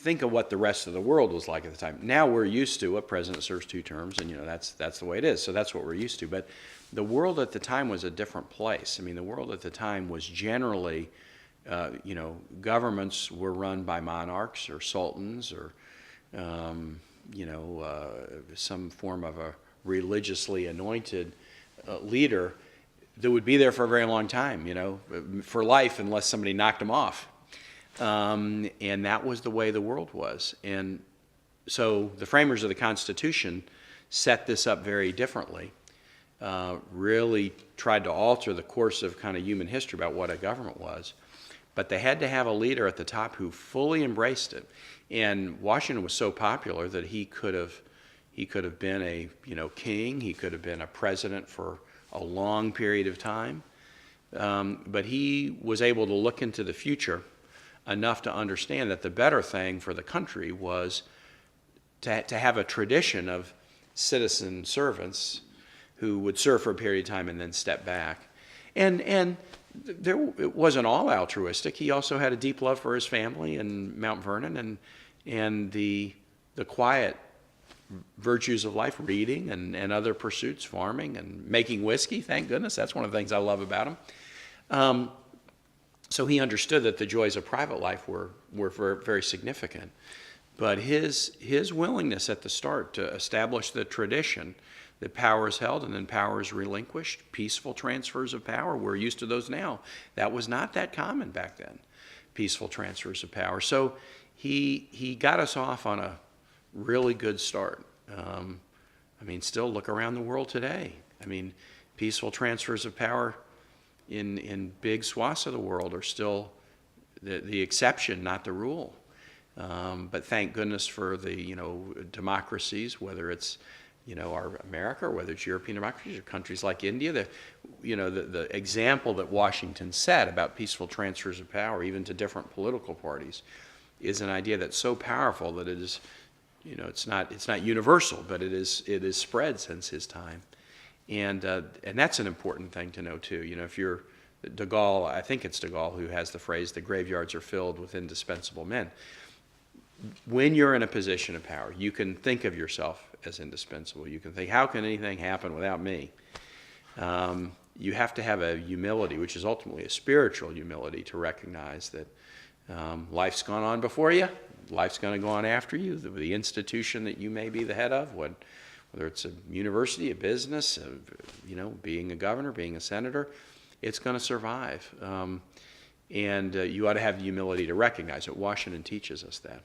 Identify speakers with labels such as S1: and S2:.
S1: think of what the rest of the world was like at the time. Now we're used to a president serves 2 terms, and that's the way it is. So that's what we're used to. But the world at the time was a different place. I mean, the world at the time was generally, governments were run by monarchs or sultans or, some form of a religiously anointed leader that would be there for a very long time, for life, unless somebody knocked him off. And that was the way the world was. And so the framers of the Constitution set this up very differently, really tried to alter the course of kind of human history about what a government was. But they had to have a leader at the top who fully embraced it. And Washington was so popular that he could have been a king, he could have been a president for a long period of time. But he was able to look into the future enough to understand that the better thing for the country was to have a tradition of citizen servants who would serve for a period of time and then step back. And it wasn't all altruistic. He also had a deep love for his family in Mount Vernon and the quiet virtues of life, reading and other pursuits, farming and making whiskey. Thank goodness. That's one of the things I love about him. So he understood that the joys of private life were very significant. But his willingness at the start to establish the tradition that power is held and then power is relinquished, peaceful transfers of power, we're used to those now. That was not that common back then, peaceful transfers of power. So he got us off on a really good start. Still look around the world today. Peaceful transfers of power in big swaths of the world are still the exception, not the rule. But thank goodness for the democracies, whether it's our America or whether it's European democracies or countries like India. The example that Washington set about peaceful transfers of power, even to different political parties, is an idea that's so powerful that it is, it's not universal, but it is spread since his time. And that's an important thing to know too. If you're De Gaulle, I think it's De Gaulle who has the phrase, "The graveyards are filled with indispensable men." When you're in a position of power, you can think of yourself as indispensable. You can think, how can anything happen without me? You have to have a humility, which is ultimately a spiritual humility, to recognize that life's gone on before you, life's going to go on after you. The institution that you may be the head of, whether it's a university, a business, being a governor, being a senator, it's going to survive. And you ought to have the humility to recognize it. Washington teaches us that.